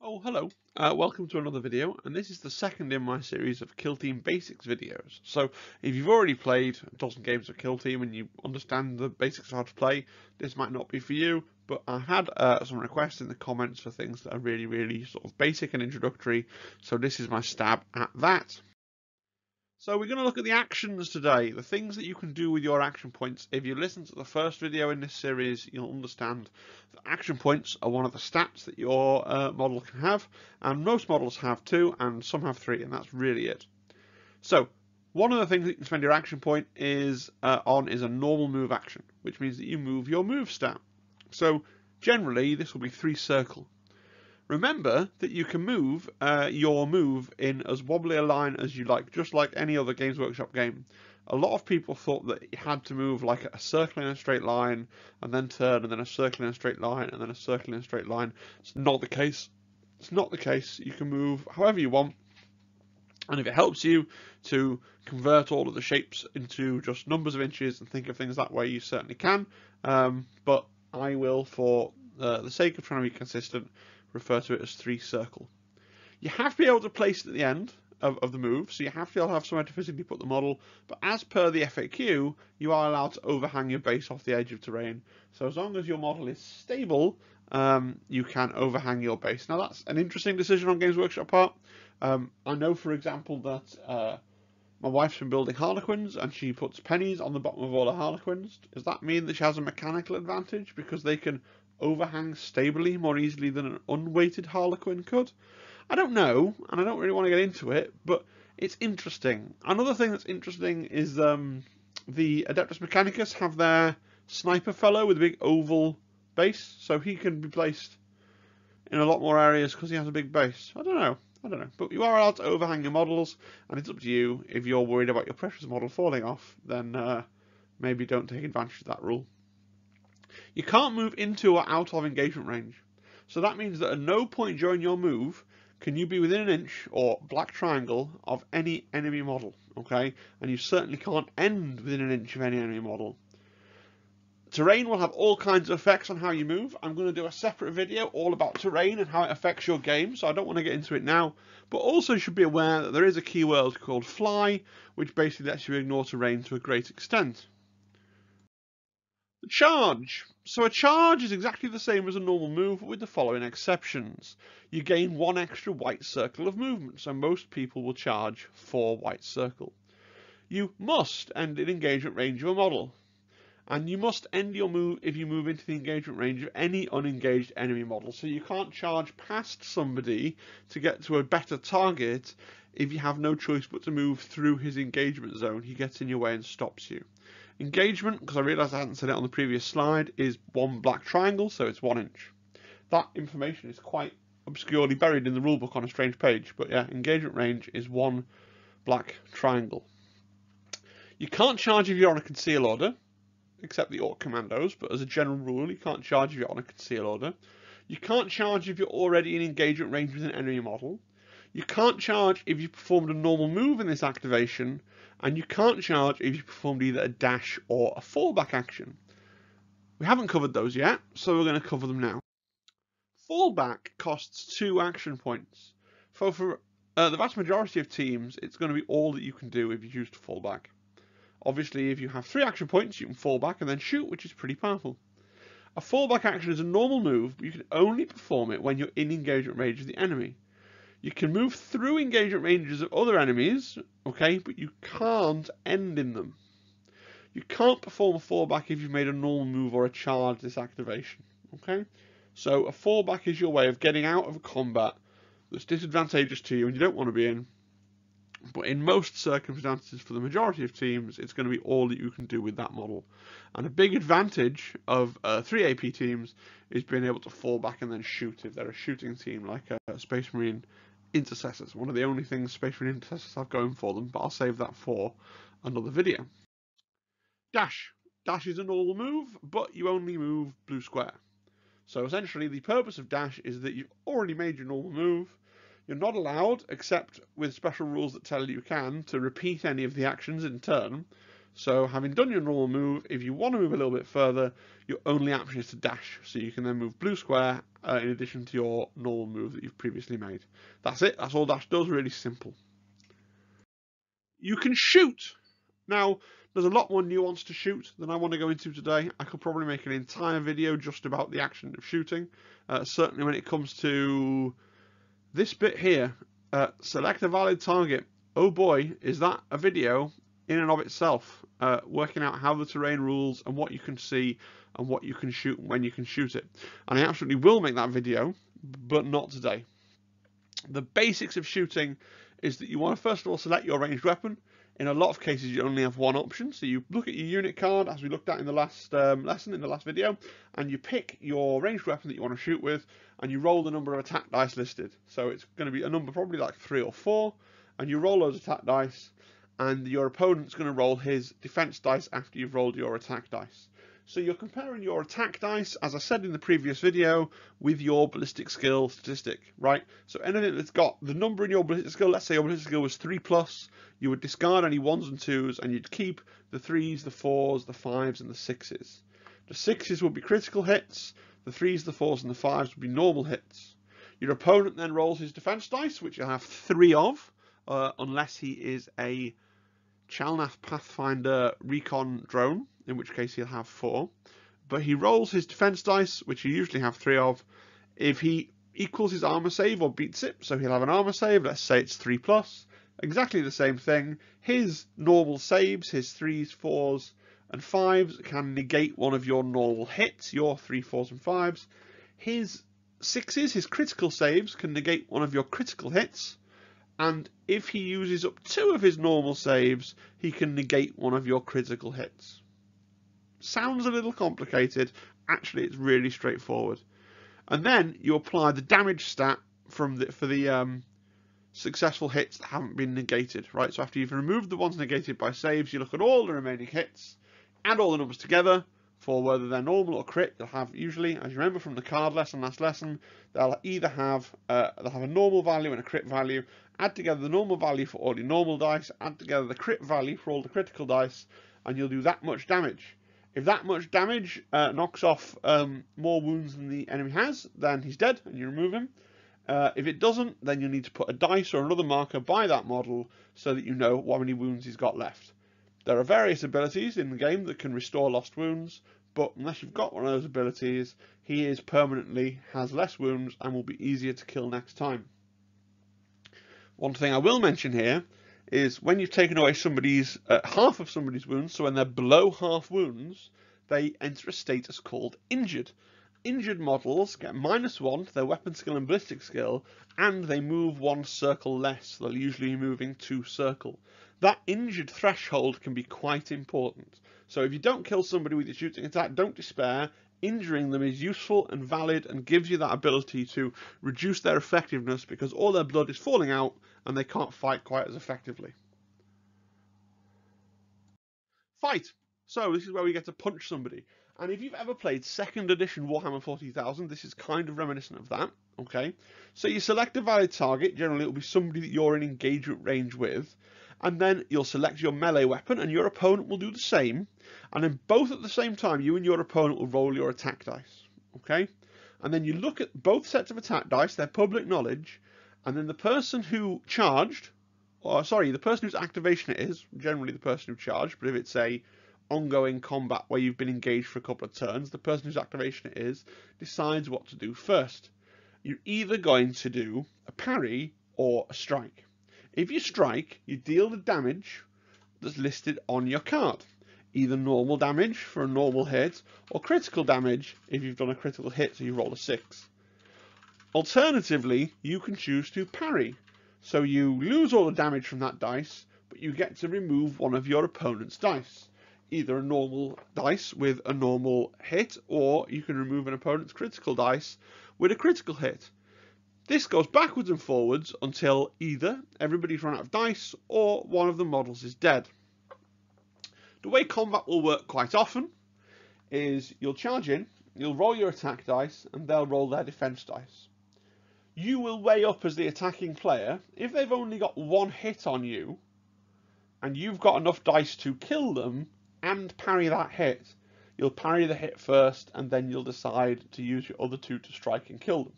Oh, hello. Welcome to another video, and this is the second in my series of Kill Team Basics videos. So, if you've already played a dozen games of Kill Team and you understand the basics of how to play, this might not be for you, but I had some requests in the comments for things that are really sort of basic and introductory, so this is my stab at that. So we're going to look at the actions today, the things that you can do with your action points. If you listen to the first video in this series, you'll understand that action points are one of the stats that your model can have, and most models have 2, and some have 3, and that's really it. So one of the things that you can spend your action point on is a normal move action, which means that you move your move stat. So generally, this will be 3 circle. Remember that you can move your move in as wobbly a line as you like, just like any other Games Workshop game. A lot of people thought that you had to move like a circle in a straight line, and then turn, and then a circle in a straight line, and then a circle in a straight line. It's not the case. It's not the case. You can move however you want, and if it helps you to convert all of the shapes into just numbers of inches and think of things that way, you certainly can. But I will, for the sake of trying to be consistent, refer to it as 3 circle. You have to be able to place it at the end of the move, so you have to be able to have somewhere to physically put the model, but as per the FAQ, you are allowed to overhang your base off the edge of terrain. So as long as your model is stable, you can overhang your base. Now that's an interesting decision on Games Workshop part. I know, for example, that my wife's been building Harlequins, and she puts pennies on the bottom of all her Harlequins. Does that mean that she has a mechanical advantage because they can overhang stably more easily than an unweighted Harlequin could? I don't know, and I don't really want to get into it, but it's interesting. Another thing that's interesting is the Adeptus Mechanicus have their sniper fellow with a big oval base, so he can be placed in a lot more areas because he has a big base. I don't know, but you are allowed to overhang your models, and it's up to you. If you're worried about your precious model falling off, then maybe don't take advantage of that rule. You can't move into or out of engagement range. So that means that at no point during your move can you be within an inch or black triangle of any enemy model, okay? And you certainly can't end within an inch of any enemy model. Terrain will have all kinds of effects on how you move. I'm going to do a separate video all about terrain and how it affects your game, so I don't want to get into it now. But also you should be aware that there is a keyword called fly, which basically lets you ignore terrain to a great extent. The charge. So a charge is exactly the same as a normal move with the following exceptions. You gain 1 extra white circle of movement, so most people will charge 4 white circle. You must end in engagement range of a model, and you must end your move if you move into the engagement range of any unengaged enemy model. So you can't charge past somebody to get to a better target if you have no choice but to move through his engagement zone. He gets in your way and stops you. Engagement, because I realised I hadn't said it on the previous slide, is 1 black triangle, so it's 1 inch. That information is quite obscurely buried in the rulebook on a strange page, but yeah, engagement range is 1 black triangle. You can't charge if you're on a conceal order, except the Orc Commandos, but as a general rule, you can't charge if you're on a conceal order. You can't charge if you're already in engagement range with an enemy model. You can't charge if you performed a normal move in this activation, and you can't charge if you performed either a dash or a fallback action. We haven't covered those yet, so we're going to cover them now. Fallback costs 2 action points. For the vast majority of teams, it's going to be all that you can do if you choose to fall back. Obviously, if you have 3 action points, you can fall back and then shoot, which is pretty powerful. A fallback action is a normal move, but you can only perform it when you're in engagement range of the enemy. You can move through engagement ranges of other enemies, okay, but you can't end in them. You can't perform a fallback if you've made a normal move or a charge this activation, okay? So a fallback is your way of getting out of a combat that's disadvantageous to you and you don't want to be in. But in most circumstances, for the majority of teams, it's going to be all that you can do with that model. And a big advantage of 3 AP teams is being able to fall back and then shoot if they're a shooting team like Space Marine Intercessors. One of the only things Space Marine Intercessors have going for them, but I'll save that for another video. Dash. Dash is a normal move, but you only move blue square. So essentially the purpose of dash is that you've already made your normal move. You're not allowed, except with special rules that tell you can, to repeat any of the actions in turn. So having done your normal move, if you want to move a little bit further, your only option is to dash. So you can then move blue square in addition to your normal move that you've previously made. That's it. That's all dash does. Really simple. You can shoot. Now, there's a lot more nuance to shoot than I want to go into today. I could probably make an entire video just about the action of shooting. Certainly when it comes to this bit here, select a valid target. Oh boy, is that a video in and of itself, working out how the terrain rules and what you can see and what you can shoot and when you can shoot it. And I absolutely will make that video, but not today. The basics of shooting is that you want to first of all select your ranged weapon. In a lot of cases you only have one option, so you look at your unit card as we looked at in the last lesson, in the last video, and you pick your ranged weapon that you want to shoot with, and you roll the number of attack dice listed. So it's going to be a number probably like 3 or 4, and you roll those attack dice, and your opponent's going to roll his defense dice after you've rolled your attack dice. So you're comparing your attack dice, as I said in the previous video, with your ballistic skill statistic, right? So anything that's got the number in your ballistic skill, let's say your ballistic skill was 3+, you would discard any 1s and 2s, and you'd keep the 3s, the 4s, the 5s, and the 6s. The 6s would be critical hits, the 3s, the 4s, and the 5s would be normal hits. Your opponent then rolls his defense dice, which you'll have 3 of, unless he is a Chalnath Pathfinder Recon drone, in which case he'll have 4. But he rolls his defense dice, which you usually have 3 of. If he equals his armor save or beats it, so he'll have an armor save, let's say it's 3+, exactly the same thing. His normal saves, his 3s, 4s, and 5s can negate one of your normal hits, your 3, 4s, and 5s. His 6s, his critical saves, can negate one of your critical hits. And if he uses up 2 of his normal saves, he can negate one of your critical hits. Sounds a little complicated. Actually, it's really straightforward. And then you apply the damage stat for the successful hits that haven't been negated, right? So after you've removed the ones negated by saves, you look at all the remaining hits, add all the numbers together for whether they're normal or crit. They'll have usually, as you remember from the card lesson last lesson, they'll either have a normal value and a crit value. Add together the normal value for all your normal dice, add together the crit value for all the critical dice, and you'll do that much damage. If that much damage knocks off more wounds than the enemy has, then he's dead and you remove him. If it doesn't, then you need to put a dice or another marker by that model so that you know how many wounds he's got left. There are various abilities in the game that can restore lost wounds, but unless you've got one of those abilities, he is permanently has less wounds and will be easier to kill next time. One thing I will mention here is when you've taken away somebody's half of somebody's wounds, so when they're below half wounds, they enter a status called injured. Injured models get -1 to their weapon skill and ballistic skill, and they move 1 circle less. They'll usually be moving 2 circle. That injured threshold can be quite important. So if you don't kill somebody with your shooting attack, don't despair. Injuring them is useful and valid and gives you that ability to reduce their effectiveness because all their blood is falling out and they can't fight quite as effectively. Fight! So this is where we get to punch somebody. And if you've ever played 2nd edition Warhammer 40,000, this is kind of reminiscent of that, okay? So you select a valid target, generally it'll be somebody that you're in engagement range with, and then you'll select your melee weapon and your opponent will do the same, and then both at the same time you and your opponent will roll your attack dice, okay? And then you look at both sets of attack dice, they're public knowledge, and then the person who charged, or sorry, the person whose activation it is, generally the person who charged, but if it's a ongoing combat where you've been engaged for a couple of turns, the person whose activation it is decides what to do first. You're either going to do a parry or a strike. If you strike, you deal the damage that's listed on your card. Either normal damage for a normal hit, or critical damage if you've done a critical hit, so you roll a 6. Alternatively, you can choose to parry. So you lose all the damage from that dice, but you get to remove one of your opponent's dice. Either a normal dice with a normal hit, or you can remove an opponent's critical dice with a critical hit. This goes backwards and forwards until either everybody's run out of dice or one of the models is dead. The way combat will work quite often is you'll charge in, you'll roll your attack dice, and they'll roll their defense dice. You will weigh up as the attacking player. If they've only got 1 hit on you, and you've got enough dice to kill them, and parry that hit, you'll parry the hit first, and then you'll decide to use your other two to strike and kill them.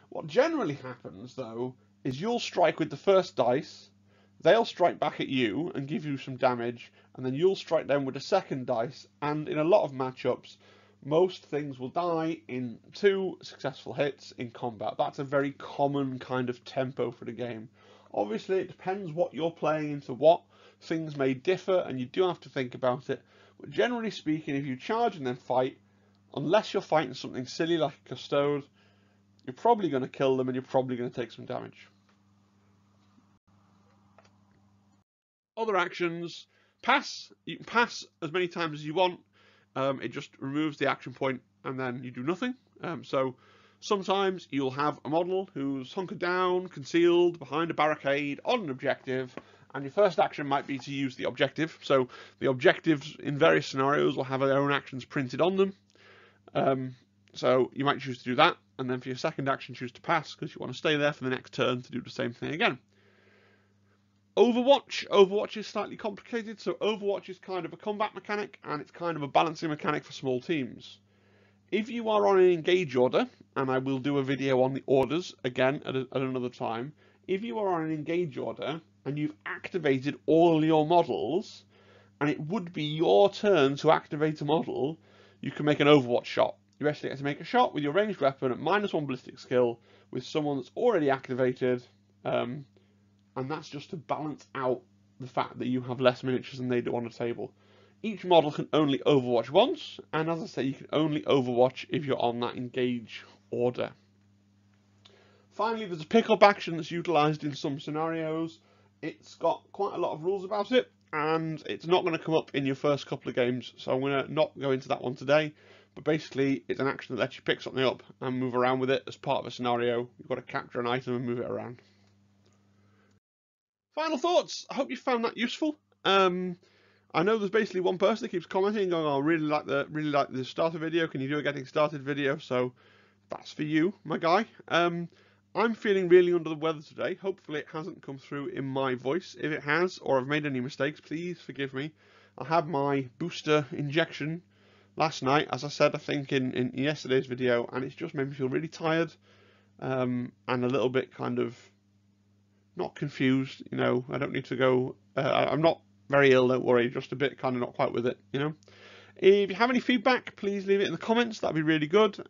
What generally happens, though, is you'll strike with the first dice, they'll strike back at you and give you some damage, and then you'll strike them with the second dice, and in a lot of matchups, most things will die in 2 successful hits in combat. That's a very common kind of tempo for the game. Obviously, it depends what you're playing into what. Things may differ, and you do have to think about it. But generally speaking, if you charge and then fight, unless you're fighting something silly like a custode, you're probably going to kill them and you're probably going to take some damage. Other actions, pass. You can pass as many times as you want. It just removes the action point and then you do nothing. So sometimes you'll have a model who's hunkered down, concealed behind a barricade on an objective, and your first action might be to use the objective. So the objectives in various scenarios will have their own actions printed on them. So you might choose to do that, and then for your second action choose to pass because you want to stay there for the next turn to do the same thing again. Overwatch is slightly complicated. So Overwatch is kind of a combat mechanic, and it's kind of a balancing mechanic for small teams. If you are on an engage order, and I will do a video on the orders again at another time, if you are on an engage order and you've activated all your models, and it would be your turn to activate a model, you can make an Overwatch shot. You basically get to make a shot with your ranged weapon at -1 ballistic skill with someone that's already activated, and that's just to balance out the fact that you have less miniatures than they do on the table. Each model can only Overwatch once, and as I say, you can only Overwatch if you're on that engage order. Finally, there's a pick-up action that's utilised in some scenarios. It's got quite a lot of rules about it, and it's not going to come up in your first couple of games, so I'm going to not go into that one today. But basically, it's an action that lets you pick something up and move around with it as part of a scenario. You've got to capture an item and move it around. Final thoughts. I hope you found that useful. I know there's basically one person that keeps commenting, going, "Oh, really like the starter video. Can you do a getting started video?" So that's for you, my guy. I'm feeling really under the weather today. Hopefully it hasn't come through in my voice. If it has, or I've made any mistakes, please forgive me. I had my booster injection last night, as I said, I think in yesterday's video, and it's just made me feel really tired, and a little bit kind of not confused, you know. I don't need to go, I'm not very ill, don't worry, just a bit kind of not quite with it, you know. If you have any feedback, please leave it in the comments, that'd be really good.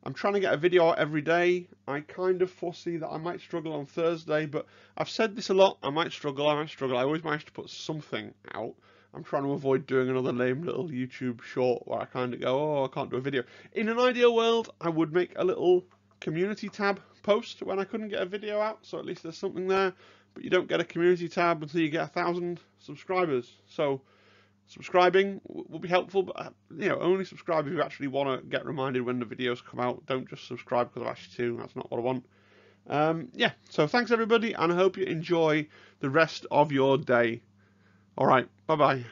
I'm trying to get a video out every day. I kind of foresee that I might struggle on Thursday, but I've said this a lot, I might struggle. I always manage to put something out. I'm trying to avoid doing another lame little YouTube short where I kind of go, oh, I can't do a video. In an ideal world, I would make a little community tab post when I couldn't get a video out, so at least there's something there. But you don't get a community tab until you get 1,000 subscribers. So subscribing will be helpful, but you know, only subscribe if you actually want to get reminded when the videos come out. Don't just subscribe because I've asked you to. That's not what I want. Yeah, so thanks everybody, and I hope you enjoy the rest of your day. All right, bye bye.